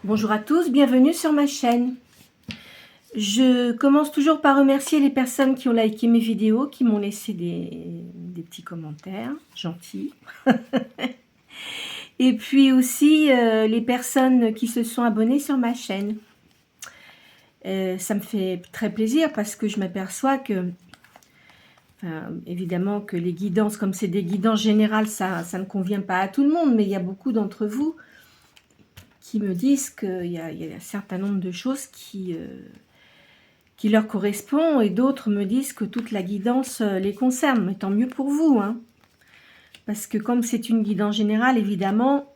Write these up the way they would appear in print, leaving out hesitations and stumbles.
Bonjour à tous, bienvenue sur ma chaîne. Je commence toujours par remercier les personnes qui ont liké mes vidéos, qui m'ont laissé des petits commentaires gentils. Et puis aussi les personnes qui se sont abonnées sur ma chaîne. Ça me fait très plaisir parce que je m'aperçois que, évidemment que les guidances, comme c'est des guidances générales, ça ne convient pas à tout le monde, mais il y a beaucoup d'entre vous qui me disent qu'il y a un certain nombre de choses qui leur correspondent, et d'autres me disent que toute la guidance les concerne. Mais tant mieux pour vous, hein. Parce que comme c'est une guidance générale, évidemment,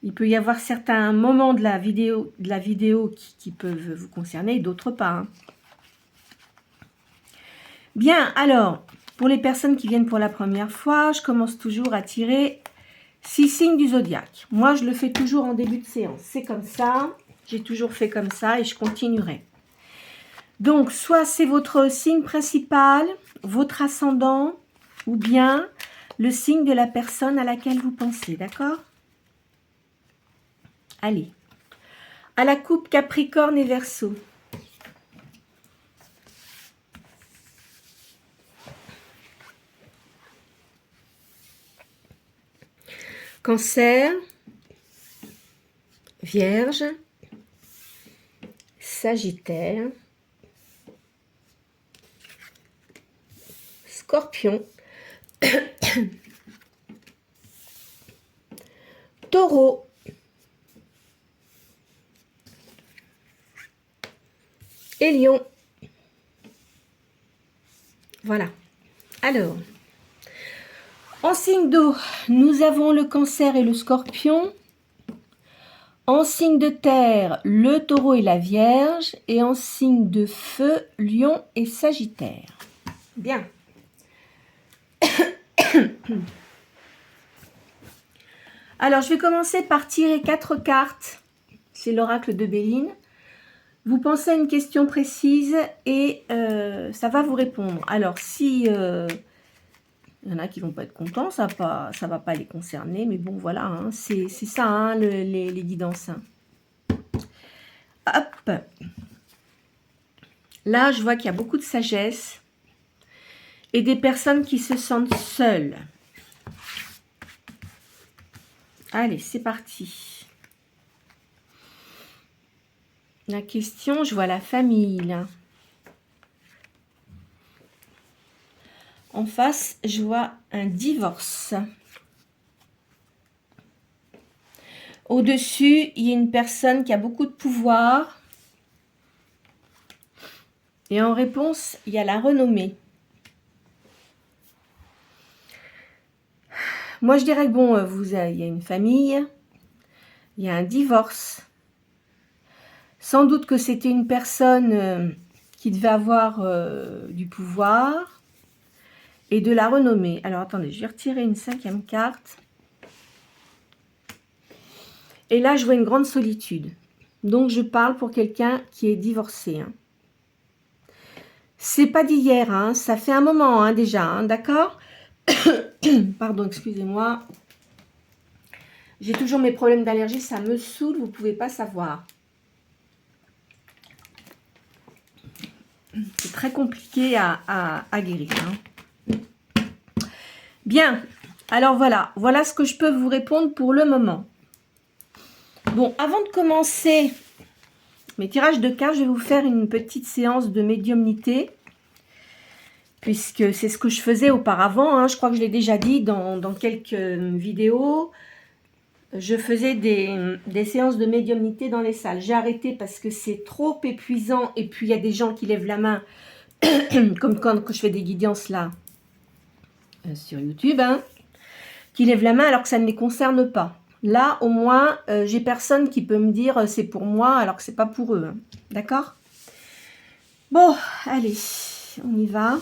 il peut y avoir certains moments de la vidéo qui peuvent vous concerner et d'autres pas, hein. Bien, alors, pour les personnes qui viennent pour la première fois, je commence toujours à tirer 6 signes du zodiaque. Moi, je le fais toujours en début de séance. C'est comme ça, j'ai toujours fait comme ça et je continuerai. Donc, soit c'est votre signe principal, votre ascendant, ou bien le signe de la personne à laquelle vous pensez, d'accord? Allez, à la coupe Capricorne et Verseau. Cancer, Vierge, Sagittaire, Scorpion, Taureau, et Lion. Voilà. Alors, en signe d'eau, nous avons le Cancer et le Scorpion. En signe de terre, le Taureau et la Vierge. Et en signe de feu, Lion et Sagittaire. Bien. Alors, je vais commencer par tirer 4 cartes. C'est l'oracle de Béline. Vous pensez à une question précise et ça va vous répondre. Alors, si il y en a qui vont pas être contents, ça va pas les concerner, mais bon, voilà, hein, c'est ça, hein, les guidances. Hop. Là, je vois qu'il y a beaucoup de sagesse et des personnes qui se sentent seules. Allez, c'est parti. La question, je vois la famille, là. En face, je vois un divorce. Au-dessus, il y a une personne qui a beaucoup de pouvoir. Et en réponse, il y a la renommée. Moi, je dirais que bon, il y a une famille, il y a un divorce. Sans doute que c'était une personne qui devait avoir du pouvoir et de la renommée. Alors, attendez, je vais retirer une 5e carte. Et là, je vois une grande solitude. Donc, je parle pour quelqu'un qui est divorcé. Hein. C'est pas d'hier, hein, ça fait un moment hein, déjà, hein, d'accord? Pardon, excusez-moi. J'ai toujours mes problèmes d'allergie, ça me saoule, vous ne pouvez pas savoir. C'est très compliqué à guérir. Hein. Bien, alors voilà ce que je peux vous répondre pour le moment. Bon, avant de commencer mes tirages de cartes, je vais vous faire une petite séance de médiumnité. Puisque c'est ce que je faisais auparavant, hein, je crois que je l'ai déjà dit dans quelques vidéos. Je faisais des séances de médiumnité dans les salles. J'ai arrêté parce que c'est trop épuisant. Et puis, il y a des gens qui lèvent la main, comme quand je fais des guidances là, sur YouTube, hein, qui lèvent la main alors que ça ne les concerne pas. Là, au moins, j'ai personne qui peut me dire c'est pour moi alors que c'est pas pour eux. Hein. D'accord? Bon, allez, on y va.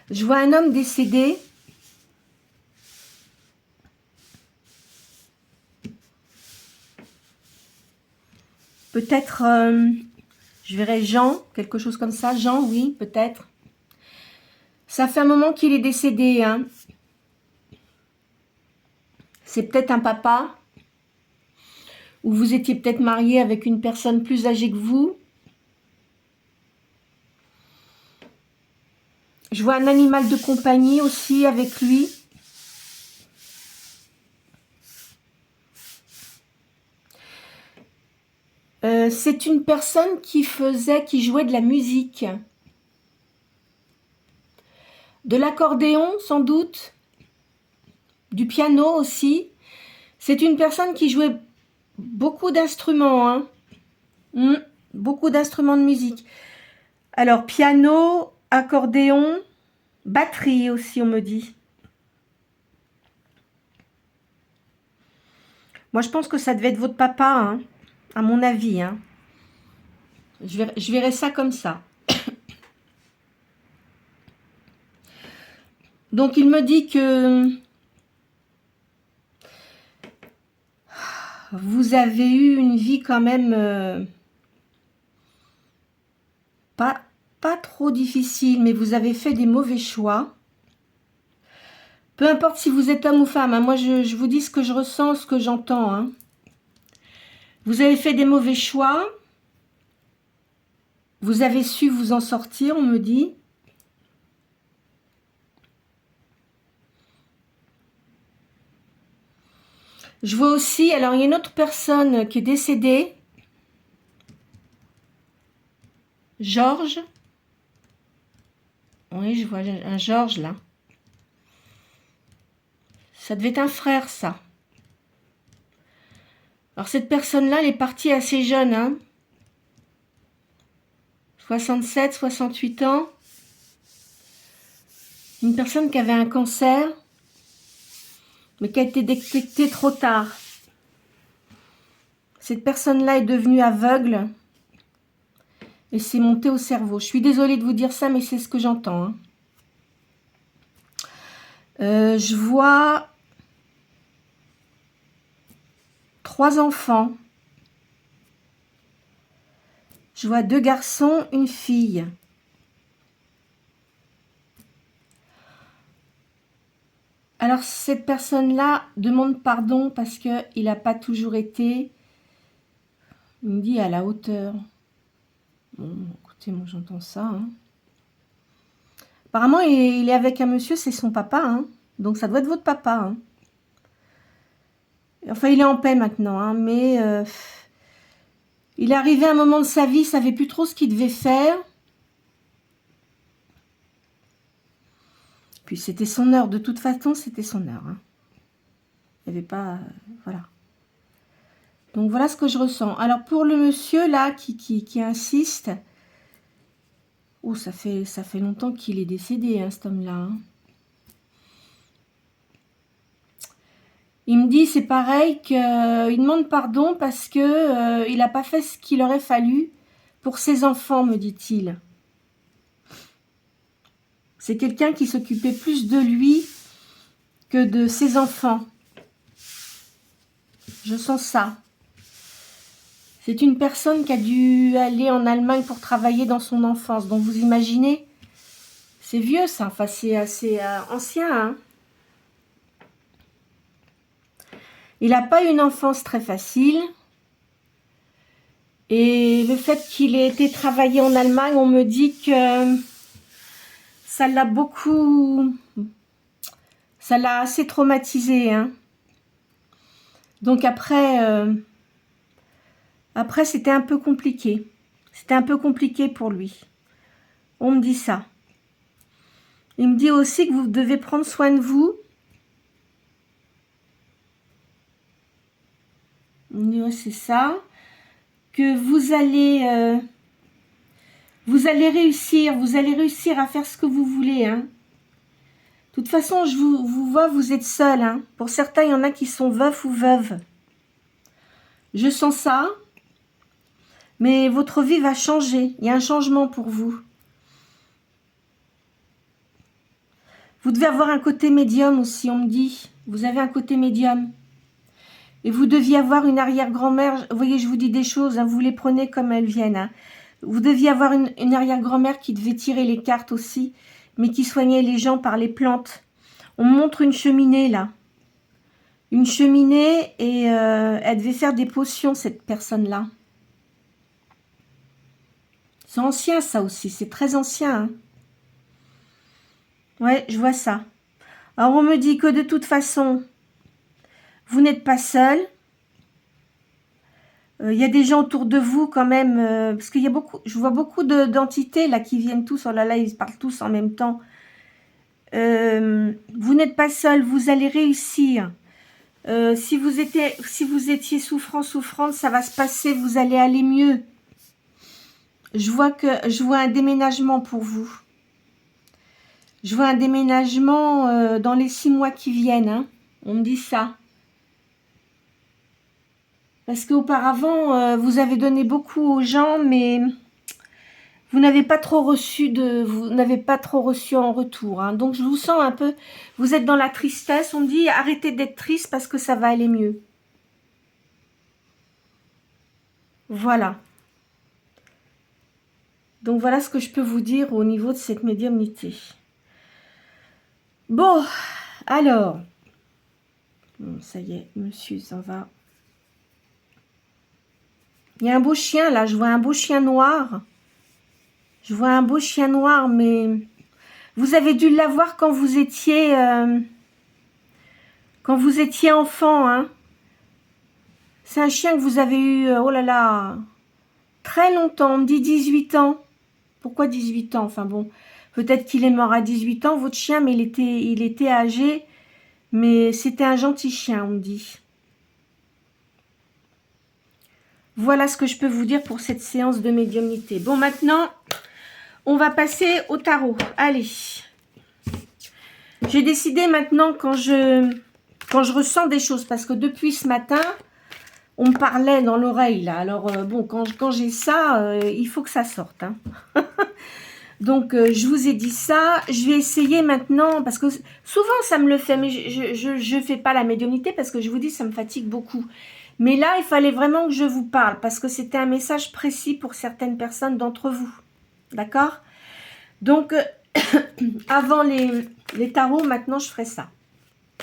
Je vois un homme décédé. Peut-être, je verrai Jean, quelque chose comme ça. Jean, oui, peut-être. Ça fait un moment qu'il est décédé. Hein. C'est peut-être un papa. Ou vous étiez peut-être marié avec une personne plus âgée que vous. Je vois un animal de compagnie aussi avec lui. C'est une personne qui jouait de la musique. De l'accordéon sans doute. Du piano aussi. C'est une personne qui jouait beaucoup d'instruments. Hein. Beaucoup d'instruments de musique. Alors piano, accordéon, batterie aussi on me dit. Moi je pense que ça devait être votre papa, hein, à mon avis. Hein. Je verrai ça comme ça. Donc il me dit que vous avez eu une vie quand même pas trop difficile, mais vous avez fait des mauvais choix. Peu importe si vous êtes homme ou femme, hein, moi je vous dis ce que je ressens, ce que j'entends. Hein. Vous avez fait des mauvais choix. Vous avez su vous en sortir, on me dit. Je vois aussi, alors il y a une autre personne qui est décédée. Georges. Oui, je vois un Georges là. Ça devait être un frère, ça. Alors cette personne-là, elle est partie assez jeune, hein. 67, 68 ans. Une personne qui avait un cancer, mais qui a été détectée trop tard. Cette personne-là est devenue aveugle et s'est montée au cerveau. Je suis désolée de vous dire ça, mais c'est ce que j'entends. Hein. Je vois 3 enfants. Je vois 2 garçons, une fille. Alors, cette personne-là demande pardon parce qu'il n'a pas toujours été, il me dit, à la hauteur. Bon, écoutez, moi j'entends ça. Hein. Apparemment, il est avec un monsieur, c'est son papa. Hein. Donc, ça doit être votre papa. Hein. Enfin, il est en paix maintenant, hein, mais il est arrivé à un moment de sa vie, il ne savait plus trop ce qu'il devait faire. Puis c'était son heure, de toute façon, c'était son heure. Hein. Il n'y avait pas... voilà. Donc voilà ce que je ressens. Alors pour le monsieur là, qui insiste... Oh, ça fait longtemps qu'il est décédé, hein, cet homme-là. Hein. Il me dit, c'est pareil, qu'il demande pardon parce que il n'a pas fait ce qu'il aurait fallu pour ses enfants, me dit-il. C'est quelqu'un qui s'occupait plus de lui que de ses enfants. Je sens ça. C'est une personne qui a dû aller en Allemagne pour travailler dans son enfance. Donc vous imaginez, c'est vieux ça, enfin c'est assez ancien. Hein. Il n'a pas eu une enfance très facile. Et le fait qu'il ait été travailler en Allemagne, on me dit que ça l'a beaucoup... ça l'a assez traumatisé. Hein. Donc après c'était un peu compliqué. C'était un peu compliqué pour lui. On me dit ça. Il me dit aussi que vous devez prendre soin de vous. On me dit, ouais, c'est ça. Que vous allez réussir à faire ce que vous voulez. Hein. De toute façon, je vous vois, vous êtes seul. Hein. Pour certains, il y en a qui sont veufs ou veuves. Je sens ça. Mais votre vie va changer. Il y a un changement pour vous. Vous devez avoir un côté médium aussi, on me dit. Vous avez un côté médium. Et vous deviez avoir une arrière-grand-mère. Vous voyez, je vous dis des choses, hein, vous les prenez comme elles viennent. Hein. Vous deviez avoir une arrière-grand-mère qui devait tirer les cartes aussi, mais qui soignait les gens par les plantes. On me montre une cheminée, là. une cheminée et elle devait faire des potions, cette personne-là. C'est ancien, ça aussi. C'est très ancien. Hein. Ouais, je vois ça. Alors, on me dit que de toute façon, vous n'êtes pas seul. Il y a des gens autour de vous quand même, parce qu'il y a beaucoup, je vois beaucoup d'entités là qui viennent tous, oh là là, ils parlent tous en même temps. Vous n'êtes pas seul, vous allez réussir. Si vous étiez souffrante, ça va se passer, vous allez aller mieux. Je vois un déménagement pour vous. Je vois un déménagement dans les 6 mois qui viennent. Hein. On me dit ça. Parce qu'auparavant, vous avez donné beaucoup aux gens, mais vous n'avez pas trop reçu en retour. Hein. Donc je vous sens un peu, vous êtes dans la tristesse. On me dit arrêtez d'être triste parce que ça va aller mieux. Voilà. Donc voilà ce que je peux vous dire au niveau de cette médiumnité. Bon, alors, bon, ça y est, monsieur s'en va. Il y a un beau chien là, je vois un beau chien noir. Je vois un beau chien noir, mais vous avez dû l'avoir quand vous étiez enfant. Hein. C'est un chien que vous avez eu, oh là là, très longtemps, on me dit 18 ans. Pourquoi 18 ans? Enfin bon, peut-être qu'il est mort à 18 ans, votre chien, mais il était âgé. Mais c'était un gentil chien, on me dit. Voilà ce que je peux vous dire pour cette séance de médiumnité. Bon, maintenant, on va passer au tarot. Allez. J'ai décidé maintenant quand je ressens des choses, parce que depuis ce matin, on me parlait dans l'oreille, là. Alors, bon, quand j'ai ça, il faut que ça sorte. Hein. Donc, je vous ai dit ça. Je vais essayer maintenant, parce que souvent, ça me le fait, mais je ne fais pas la médiumnité, parce que je vous dis, ça me fatigue beaucoup. Mais là, il fallait vraiment que je vous parle, parce que c'était un message précis pour certaines personnes d'entre vous. D'accord? Donc, avant les tarots, maintenant, je ferai ça.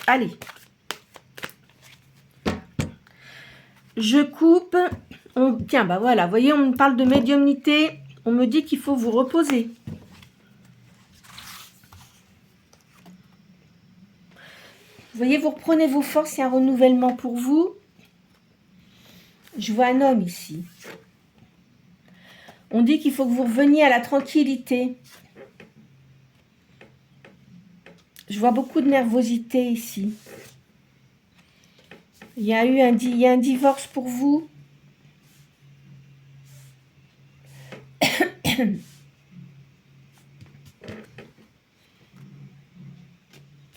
Allez. Je coupe. Tiens, bah voilà, vous voyez, on me parle de médiumnité. On me dit qu'il faut vous reposer. Vous voyez, vous reprenez vos forces, il y a un renouvellement pour vous. Je vois un homme ici. On dit qu'il faut que vous reveniez à la tranquillité. Je vois beaucoup de nervosité ici. Il y a un divorce pour vous. Il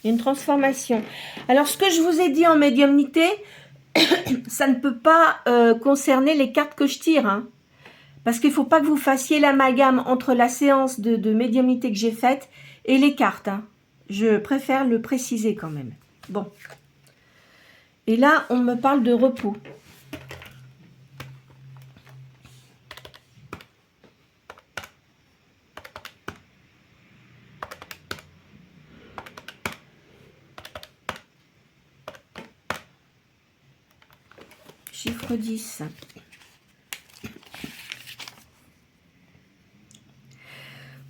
y a une transformation. Alors, ce que je vous ai dit en médiumnité, ça ne peut pas concerner les cartes que je tire. Hein, parce qu'il ne faut pas que vous fassiez l'amalgame entre la séance de médiumnité que j'ai faite et les cartes. Hein. Je préfère le préciser quand même. Bon. Et là, on me parle de repos. Chiffre 10.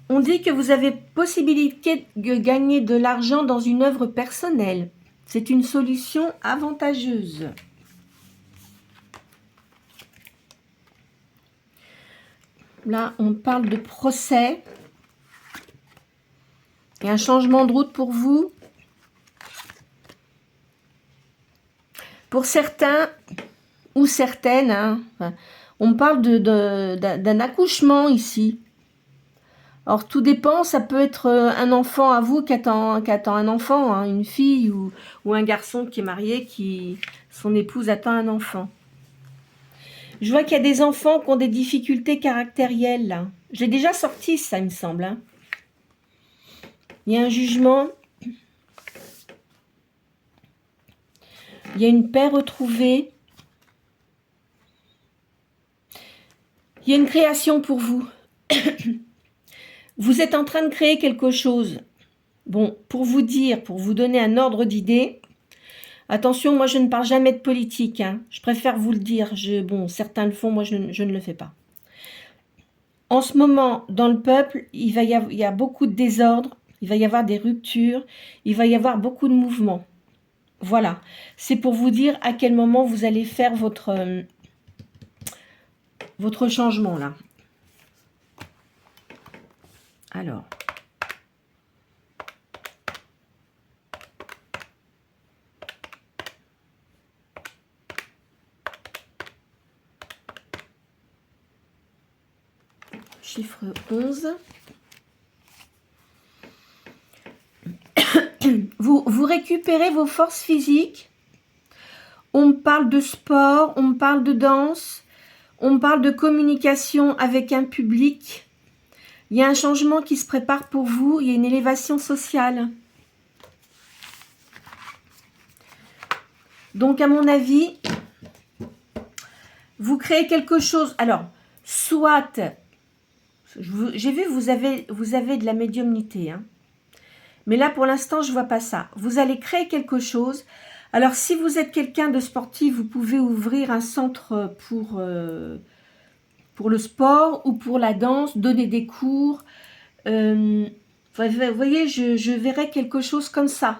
On dit que vous avez possibilité de gagner de l'argent dans une œuvre personnelle. C'est une solution avantageuse. Là, on parle de procès. Il y a un changement de route pour vous. Pour certains ou certaines, hein, on parle d'un accouchement ici. Alors, tout dépend, ça peut être un enfant à vous qui attend un enfant, hein, une fille ou un garçon qui est marié, son épouse attend un enfant. Je vois qu'il y a des enfants qui ont des difficultés caractérielles, là. J'ai déjà sorti ça, il me semble. Hein. Il y a un jugement. Il y a une paix retrouvée. Il y a une création pour vous. Vous êtes en train de créer quelque chose. Bon, pour vous donner un ordre d'idée, Attention, moi je ne parle jamais de politique, hein. Je préfère vous le dire. Bon, certains le font, moi je ne le fais pas. En ce moment, dans le peuple, il y a beaucoup de désordre, il va y avoir des ruptures, il va y avoir beaucoup de mouvements. Voilà, c'est pour vous dire à quel moment vous allez faire votre changement là. Alors. Chiffre 11. Vous récupérez vos forces physiques. On me parle de sport, on me parle de danse, on me parle de communication avec un public. Il y a un changement qui se prépare pour vous, il y a une élévation sociale. Donc à mon avis, vous créez quelque chose. Alors, soit, j'ai vu vous avez de la médiumnité, hein. Mais là, pour l'instant, je ne vois pas ça. Vous allez créer quelque chose. Alors, si vous êtes quelqu'un de sportif, vous pouvez ouvrir un centre pour le sport ou pour la danse, donner des cours. Vous voyez, je verrais quelque chose comme ça.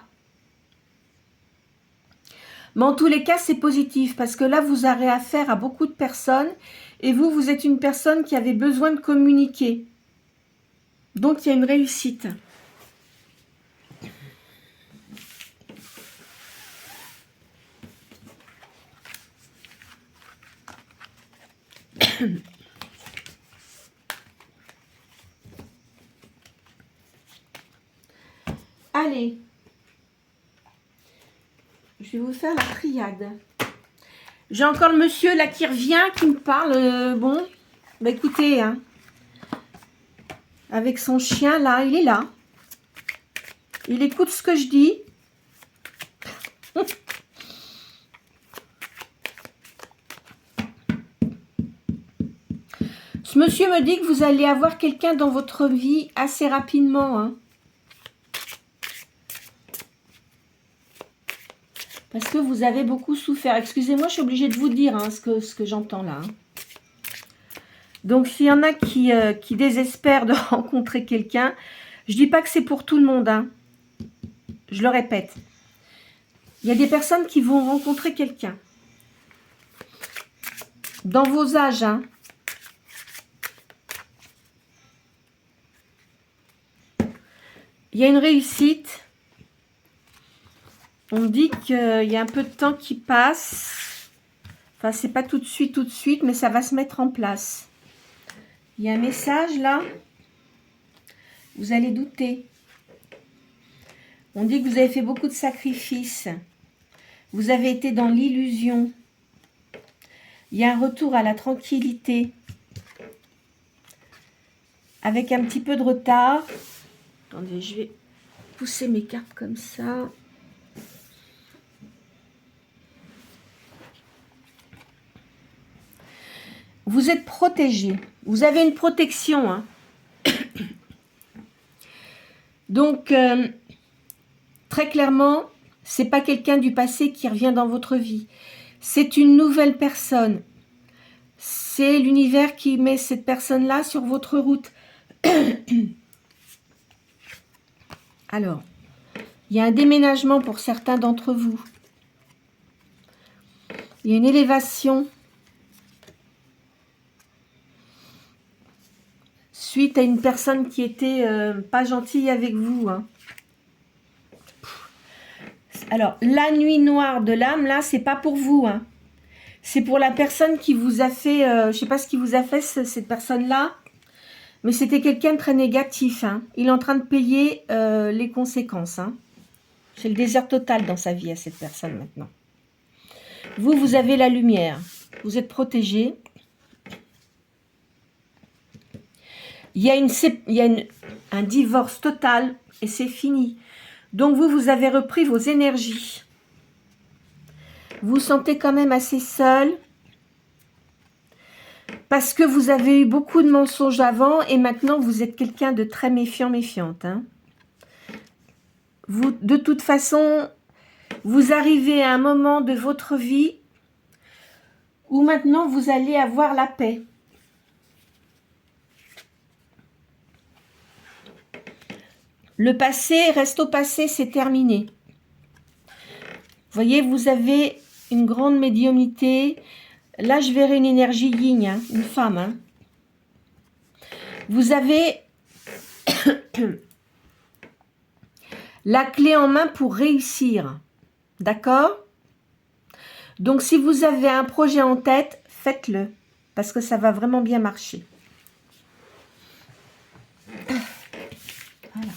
Mais en tous les cas, c'est positif parce que là, vous aurez affaire à beaucoup de personnes et vous êtes une personne qui avait besoin de communiquer. Donc, il y a une réussite. Allez, je vais vous faire la triade. J'ai encore le monsieur là qui revient, qui me parle. Bon, bah écoutez, hein, avec son chien là, il est là. Il écoute ce que je dis. Ce monsieur me dit que vous allez avoir quelqu'un dans votre vie assez rapidement, hein. Parce que vous avez beaucoup souffert. Excusez-moi, je suis obligée de vous dire hein, ce que j'entends là. Hein. Donc, s'il y en a qui désespèrent de rencontrer quelqu'un, je ne dis pas que c'est pour tout le monde. Hein. Je le répète. Il y a des personnes qui vont rencontrer quelqu'un. Dans vos âges, hein. Il y a une réussite. On me dit qu'il y a un peu de temps qui passe. Enfin, c'est pas tout de suite, mais ça va se mettre en place. Il y a un message là. Vous allez douter. On dit que vous avez fait beaucoup de sacrifices. Vous avez été dans l'illusion. Il y a un retour à la tranquillité. Avec un petit peu de retard. Attendez, je vais pousser mes cartes comme ça. Vous êtes protégé. Vous avez une protection. Hein. Donc, très clairement, c'est pas quelqu'un du passé qui revient dans votre vie. C'est une nouvelle personne. C'est l'univers qui met cette personne-là sur votre route. Alors, il y a un déménagement pour certains d'entre vous. Il y a une élévation. Suite à une personne qui était pas gentille avec vous. Hein. Alors, la nuit noire de l'âme, là, c'est pas pour vous. Hein. C'est pour la personne qui vous a fait, je sais pas ce qui vous a fait, cette personne-là, mais c'était quelqu'un de très négatif. Hein. Il est en train de payer les conséquences. Hein. C'est le désert total dans sa vie à cette personne maintenant. Vous avez la lumière. Vous êtes protégé. Il y a un divorce total et c'est fini. Donc vous avez repris vos énergies. Vous vous sentez quand même assez seul. Parce que vous avez eu beaucoup de mensonges avant et maintenant vous êtes quelqu'un de très méfiante. Hein. De toute façon, vous arrivez à un moment de votre vie où maintenant vous allez avoir la paix. Le passé reste au passé, c'est terminé. Vous voyez, vous avez une grande médiumnité. Là, je verrai une énergie yin, hein, une femme. Hein. Vous avez la clé en main pour réussir. D'accord? Donc, si vous avez un projet en tête, faites-le. Parce que ça va vraiment bien marcher. Voilà.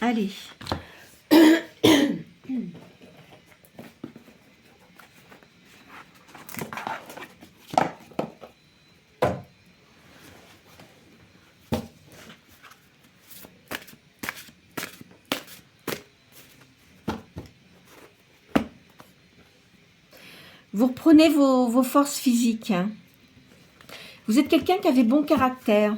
Allez. Vous reprenez vos forces physiques. Hein. Vous êtes quelqu'un qui avait bon caractère.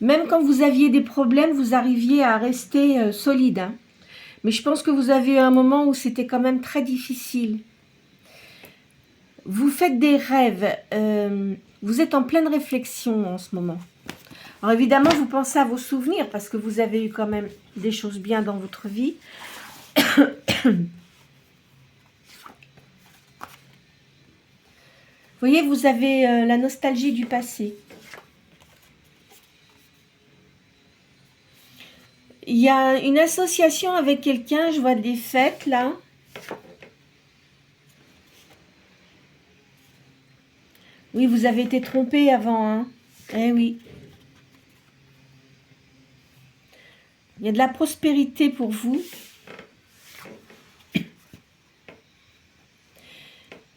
Même quand vous aviez des problèmes, vous arriviez à rester solide. Hein. Mais je pense que vous avez eu un moment où c'était quand même très difficile. Vous faites des rêves. Vous êtes en pleine réflexion en ce moment. Alors évidemment, vous pensez à vos souvenirs parce que vous avez eu quand même des choses bien dans votre vie. Vous voyez, vous avez la nostalgie du passé. Il y a une association avec quelqu'un, je vois des fêtes là. Oui, vous avez été trompé avant, hein. Eh oui. Il y a de la prospérité pour vous.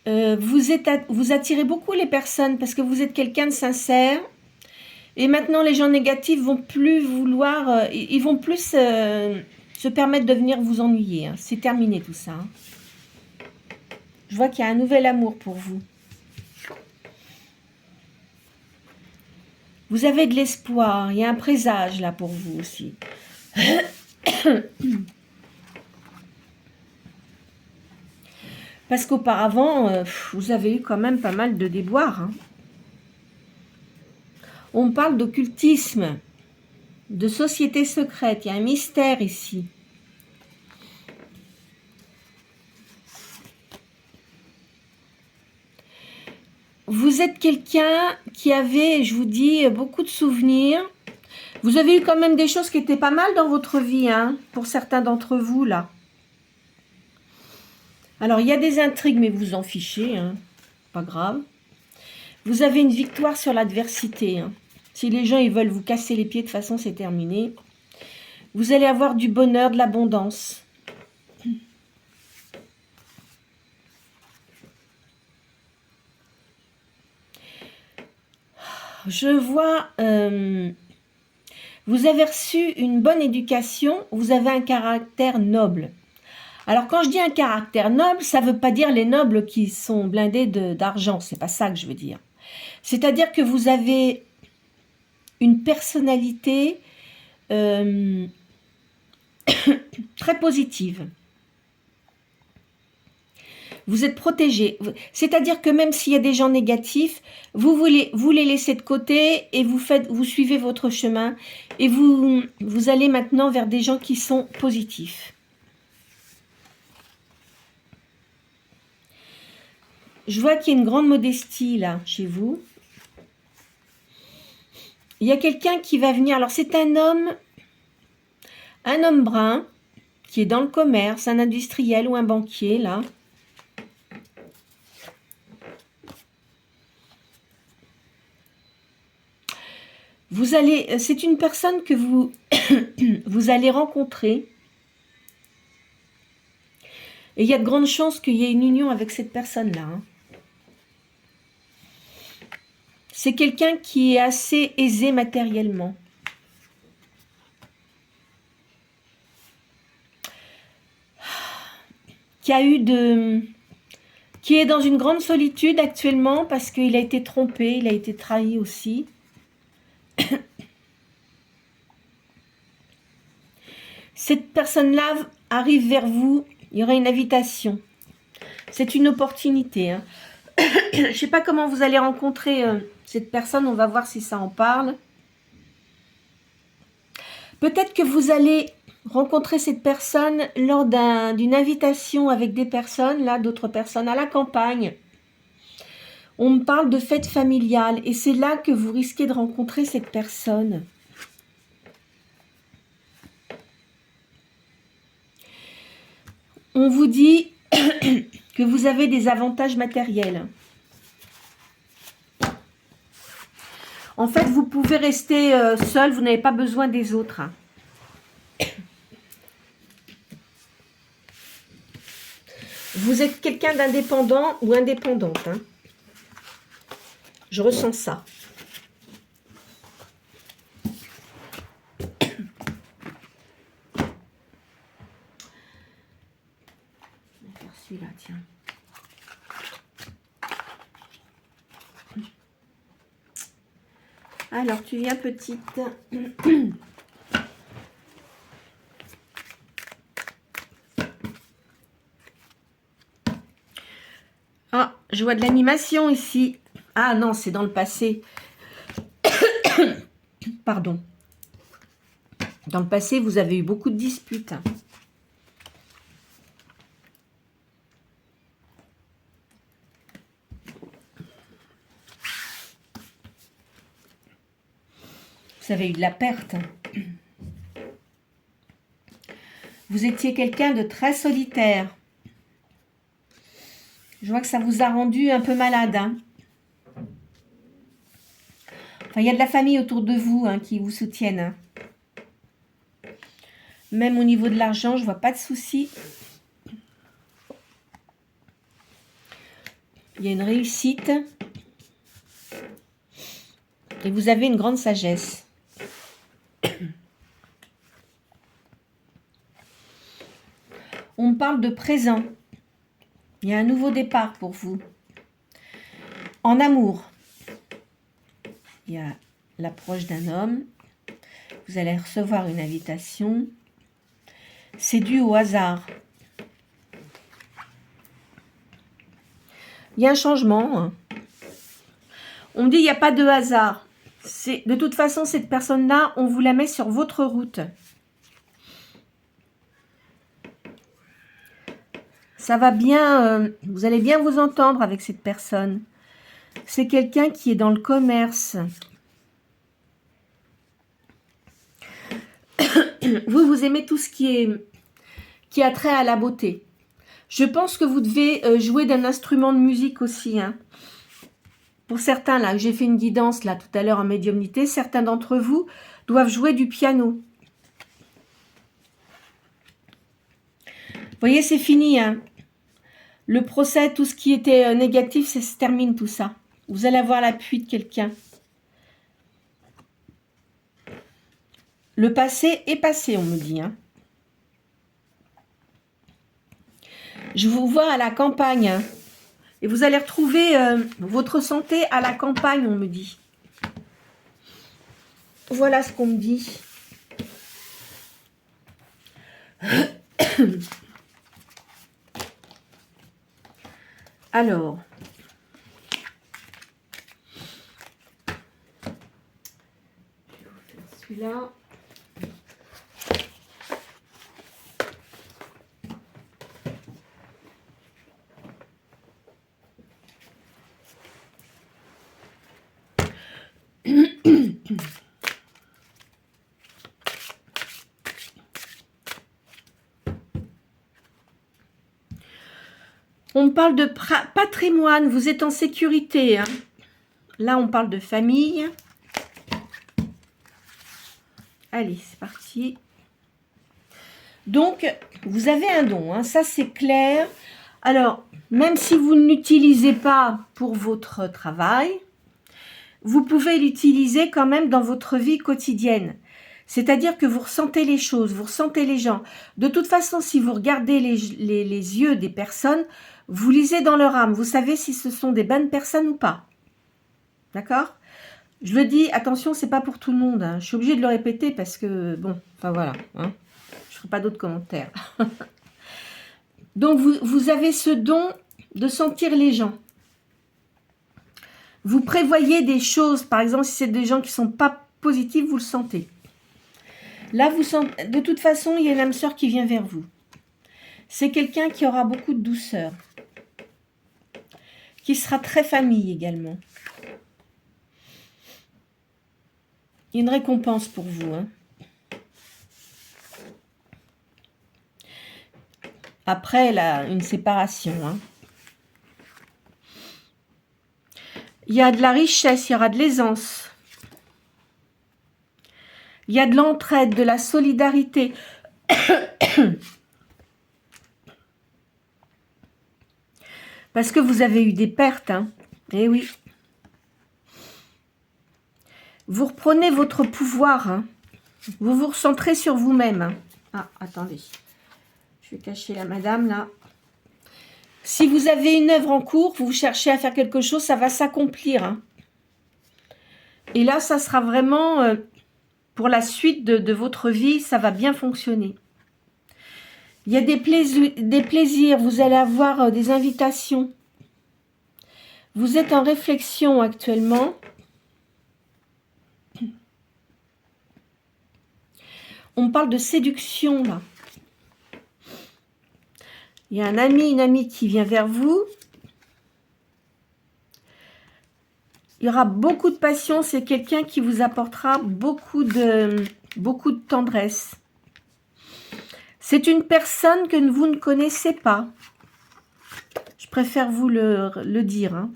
Vous attirez beaucoup les personnes parce que vous êtes quelqu'un de sincère. Et maintenant, les gens négatifs vont plus vouloir... ils vont plus se permettre de venir vous ennuyer. Hein. C'est terminé tout ça. Hein. Je vois qu'il y a un nouvel amour pour vous. Vous avez de l'espoir. Il y a un présage là pour vous aussi. Parce qu'auparavant, vous avez eu quand même pas mal de déboires. Hein. On parle d'occultisme, de société secrète. Il y a un mystère ici. Vous êtes quelqu'un qui avait, je vous dis, beaucoup de souvenirs. Vous avez eu quand même des choses qui étaient pas mal dans votre vie, hein, pour certains d'entre vous, là. Alors, il y a des intrigues, mais vous en fichez, hein, pas grave. Vous avez une victoire sur l'adversité. Hein. Si les gens ils veulent vous casser les pieds, de toute façon, c'est terminé. Vous allez avoir du bonheur, de l'abondance. Je vois... vous avez reçu une bonne éducation, vous avez un caractère noble. Alors, quand je dis un caractère noble, ça ne veut pas dire les nobles qui sont blindés d'argent. C'est pas ça que je veux dire. C'est-à-dire que vous avez une personnalité très positive. Vous êtes protégé. C'est-à-dire que même s'il y a des gens négatifs, vous les laissez de côté et vous suivez votre chemin et vous allez maintenant vers des gens qui sont positifs. Je vois qu'il y a une grande modestie là, chez vous. Il y a quelqu'un qui va venir. Alors, c'est un homme brun, qui est dans le commerce, un industriel ou un banquier, là. C'est une personne que vous, vous allez rencontrer. Et il y a de grandes chances qu'il y ait une union avec cette personne-là. Hein. c'est quelqu'un qui est assez aisé matériellement. Qui est dans une grande solitude actuellement parce qu'il a été trompé, il a été trahi aussi. Cette personne-là arrive vers vous, il y aura une invitation. C'est une opportunité. Hein. Je ne sais pas comment vous allez rencontrer cette personne, on va voir si ça en parle. Peut-être que vous allez rencontrer cette personne lors d'une invitation avec des personnes, là, d'autres personnes à la campagne. On me parle de fête familiale et c'est là que vous risquez de rencontrer cette personne. On vous dit que vous avez des avantages matériels. En fait, vous pouvez rester seul, vous n'avez pas besoin des autres. Vous êtes quelqu'un d'indépendant ou indépendante. Hein. Je ressens ça. Je vais faire celui-là, tiens. Alors, tu viens petite. Ah, je vois de l'animation ici. Ah non, c'est dans le passé. Pardon. Dans le passé, vous avez eu beaucoup de disputes. Vous avez eu de la perte. Vous étiez quelqu'un de très solitaire. Je vois que ça vous a rendu un peu malade. Hein. Enfin, il y a de la famille autour de vous hein, qui vous soutiennent. Hein. Même au niveau de l'argent, je ne vois pas de soucis. Il y a une réussite. Et vous avez une grande sagesse. On me parle de présent. Il y a un nouveau départ pour vous. En amour, il y a l'approche d'un homme. Vous allez recevoir une invitation. C'est dû au hasard. Il y a un changement. On me dit il n'y a pas de hasard. De toute façon, cette personne-là, on vous la met sur votre route. Ça va bien, vous allez bien vous entendre avec cette personne. C'est quelqu'un qui est dans le commerce. Vous aimez tout ce qui a trait à la beauté. Je pense que vous devez jouer d'un instrument de musique aussi. Hein. Pour certains, là, j'ai fait une guidance là tout à l'heure en médiumnité, certains d'entre vous doivent jouer du piano. Vous voyez, c'est fini. Hein. Le procès, tout ce qui était négatif, ça se termine tout ça. Vous allez avoir l'appui de quelqu'un. Le passé est passé, on me dit. Hein. Je vous vois à la campagne. Hein. Et vous allez retrouver votre santé à la campagne, on me dit. Voilà ce qu'on me dit. Alors. Je vais vous faire celui-là. On me parle de patrimoine, vous êtes en sécurité. Hein. Là, on parle de famille. Allez, c'est parti. Donc, vous avez un don, hein, ça c'est clair. Alors, même si vous ne l'utilisez pas pour votre travail, vous pouvez l'utiliser quand même dans votre vie quotidienne. C'est-à-dire que vous ressentez les choses, vous ressentez les gens. De toute façon, si vous regardez les yeux des personnes, vous lisez dans leur âme. Vous savez si ce sont des bonnes personnes ou pas. D'accord? Je le dis, attention, c'est pas pour tout le monde. Hein. Je suis obligée de le répéter parce que, bon, enfin voilà. Hein. Je ne ferai pas d'autres commentaires. Donc, vous avez ce don de sentir les gens. Vous prévoyez des choses. Par exemple, si c'est des gens qui ne sont pas positifs, vous le sentez. Là, vous sentez, de toute façon, il y a une âme sœur qui vient vers vous. C'est quelqu'un qui aura beaucoup de douceur. Qui sera très famille également. Il y a une récompense pour vous. Hein. Après, une séparation. Hein. Il y a de la richesse, il y aura de l'aisance. Il y a de l'entraide, de la solidarité. Parce que vous avez eu des pertes. Hein. Eh oui. Vous reprenez votre pouvoir. Hein. Vous vous recentrez sur vous-même. Hein. Ah, attendez. Je vais cacher la madame, là. Si vous avez une œuvre en cours, vous cherchez à faire quelque chose, ça va s'accomplir. Hein. Et là, ça sera vraiment... pour la suite de votre vie, ça va bien fonctionner. Il y a des plaisirs, vous allez avoir des invitations. Vous êtes en réflexion actuellement. On parle de séduction, là. Il y a un ami, une amie qui vient vers vous. Il y aura beaucoup de passion. C'est quelqu'un qui vous apportera beaucoup de tendresse. C'est une personne que vous ne connaissez pas. Je préfère vous le dire. Hein.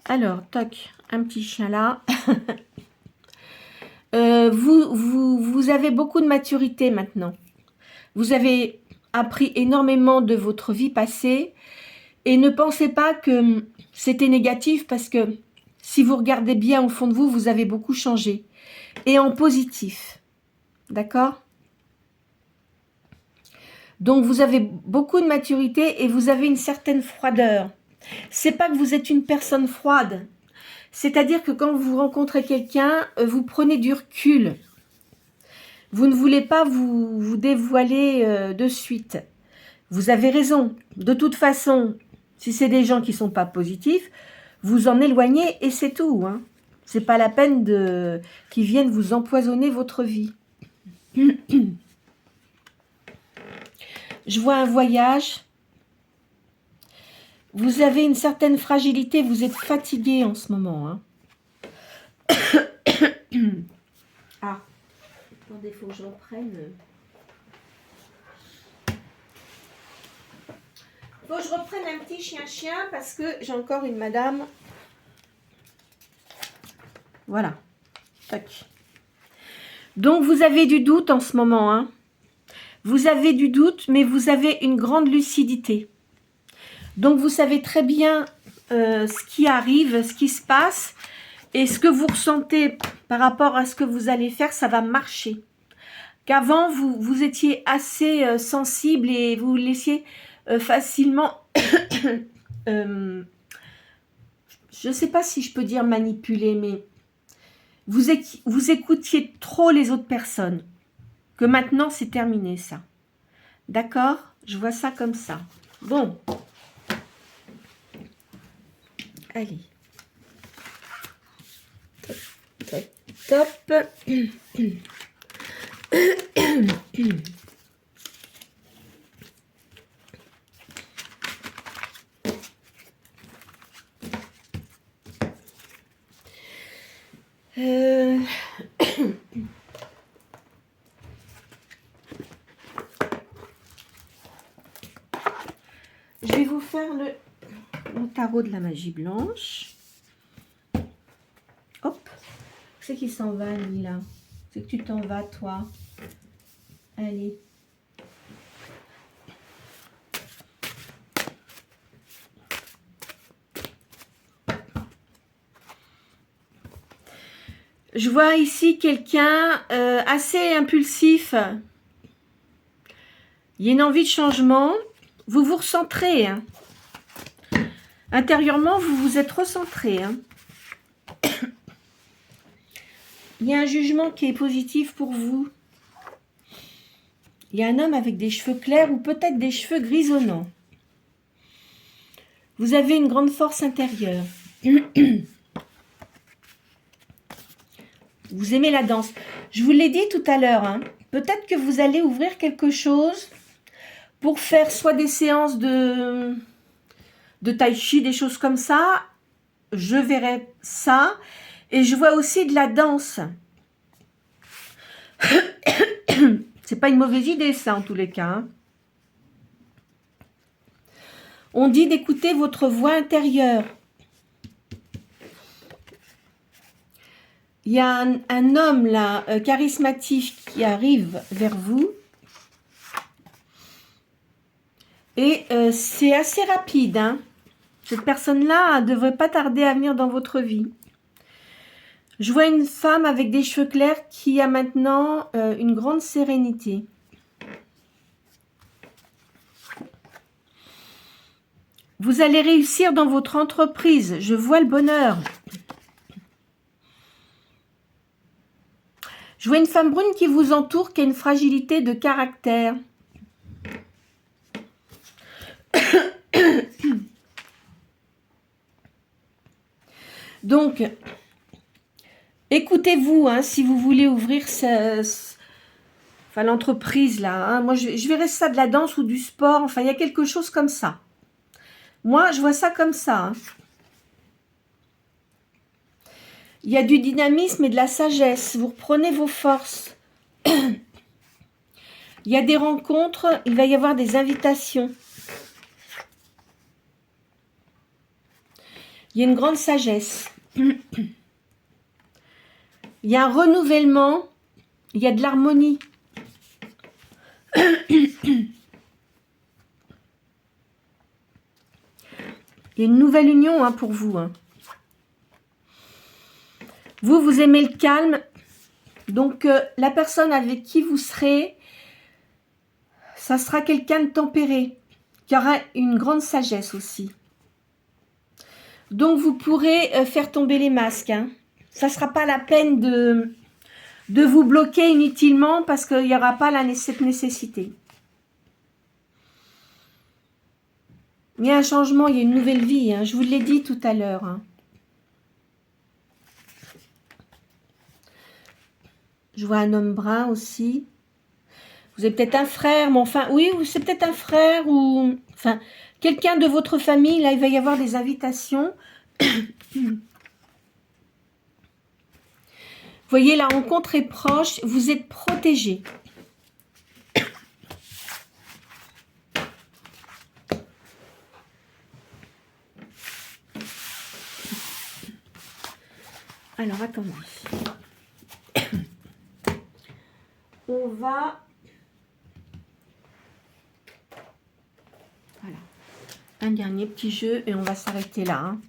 Alors, toc, un petit chien là. Vous avez beaucoup de maturité maintenant. Vous avez appris énormément de votre vie passée. Et ne pensez pas que c'était négatif parce que si vous regardez bien au fond de vous, vous avez beaucoup changé. Et en positif. D'accord ? Donc, vous avez beaucoup de maturité et vous avez une certaine froideur. C'est pas que vous êtes une personne froide. C'est-à-dire que quand vous rencontrez quelqu'un, vous prenez du recul. Vous ne voulez pas vous dévoiler de suite. Vous avez raison. De toute façon, si c'est des gens qui ne sont pas positifs, vous en éloignez et c'est tout. Hein. Ce n'est pas la peine qu'ils viennent vous empoisonner votre vie. Je vois un voyage. Vous avez une certaine fragilité, vous êtes fatigué en ce moment. Hein. Ah, attendez, il faut que je reprenne. Il faut que je reprenne un petit chien-chien parce que j'ai encore une madame. Voilà. Tac. Donc, vous avez du doute en ce moment. Hein. Vous avez du doute, mais vous avez une grande lucidité. Donc, vous savez très bien ce qui arrive, ce qui se passe. Et ce que vous ressentez par rapport à ce que vous allez faire, ça va marcher. Qu'avant, vous étiez assez sensible et vous laissiez facilement... je ne sais pas si je peux dire manipuler, mais vous écoutiez trop les autres personnes. Que maintenant, c'est terminé, ça. D'accord? Je vois ça comme ça. Bon. Allez. Top. Je vais vous faire le tarot de la magie blanche. Hop. C'est qui s'en va, lui, là? C'est que tu t'en vas, toi. Allez. Je vois ici quelqu'un assez impulsif. Il y a une envie de changement. Vous vous recentrez. Hein. Intérieurement, vous vous êtes recentré. Hein. Il y a un jugement qui est positif pour vous. Il y a un homme avec des cheveux clairs ou peut-être des cheveux grisonnants. Vous avez une grande force intérieure. Vous aimez la danse. Je vous l'ai dit tout à l'heure. Hein. Peut-être que vous allez ouvrir quelque chose pour faire soit des séances de tai chi, des choses comme ça. Je verrai ça. Et je vois aussi de la danse. C'est pas une mauvaise idée, ça, en tous les cas. Hein. On dit d'écouter votre voix intérieure. Il y a un homme, là, charismatique, qui arrive vers vous. Et c'est assez rapide. Hein. Cette personne-là ne devrait pas tarder à venir dans votre vie. Je vois une femme avec des cheveux clairs qui a maintenant une grande sérénité. Vous allez réussir dans votre entreprise. Je vois le bonheur. Je vois une femme brune qui vous entoure, qui a une fragilité de caractère. Donc, écoutez-vous, hein, si vous voulez ouvrir l'entreprise, là. Hein. Moi, je verrais ça de la danse ou du sport. Enfin, il y a quelque chose comme ça. Moi, je vois ça comme ça. Hein. Il y a du dynamisme et de la sagesse. Vous reprenez vos forces. Il y a des rencontres. Il va y avoir des invitations. Il y a une grande sagesse. Il y a un renouvellement. Il y a de l'harmonie. Il y a une nouvelle union hein, pour vous. Hein. Vous aimez le calme. Donc, la personne avec qui vous serez, ça sera quelqu'un de tempéré, qui aura une grande sagesse aussi. Donc, vous pourrez faire tomber les masques. Hein. Ça ne sera pas la peine de vous bloquer inutilement parce qu'il n'y aura pas cette nécessité. Il y a un changement, il y a une nouvelle vie. Hein. Je vous l'ai dit tout à l'heure. Hein. Je vois un homme brun aussi. Vous avez peut-être un frère, mais enfin, oui, c'est peut-être un frère ou... Enfin, quelqu'un de votre famille, là, il va y avoir des invitations. Vous voyez, la rencontre est proche, vous êtes protégés. Alors, attendez. On va... Voilà. Un dernier petit jeu et on va s'arrêter là. Hein.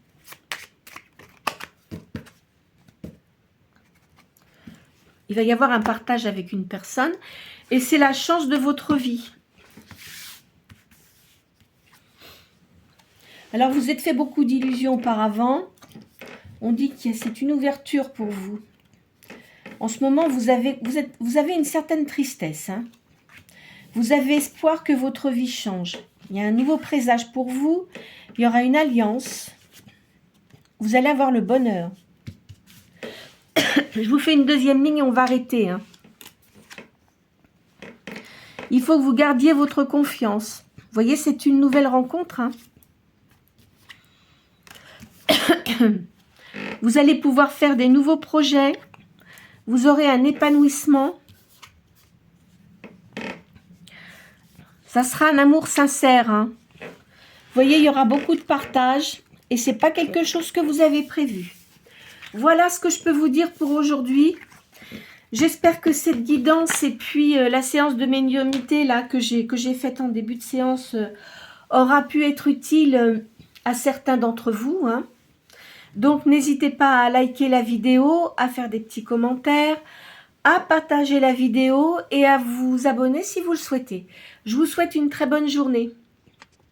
Il va y avoir un partage avec une personne et c'est la chance de votre vie. Alors, vous êtes fait beaucoup d'illusions auparavant. On dit que c'est une ouverture pour vous. En ce moment, vous avez une certaine tristesse. Hein. Vous avez espoir que votre vie change. Il y a un nouveau présage pour vous. Il y aura une alliance. Vous allez avoir le bonheur. Je vous fais une deuxième ligne et on va arrêter. Hein. Il faut que vous gardiez votre confiance. Vous voyez, c'est une nouvelle rencontre. Hein. Vous allez pouvoir faire des nouveaux projets. Vous aurez un épanouissement. Ça sera un amour sincère. Hein. Vous voyez, il y aura beaucoup de partage. Et ce n'est pas quelque chose que vous avez prévu. Voilà ce que je peux vous dire pour aujourd'hui. J'espère que cette guidance et puis la séance de médiumnité là, que j'ai faite en début de séance aura pu être utile à certains d'entre vous. Hein. Donc, n'hésitez pas à liker la vidéo, à faire des petits commentaires, à partager la vidéo et à vous abonner si vous le souhaitez. Je vous souhaite une très bonne journée.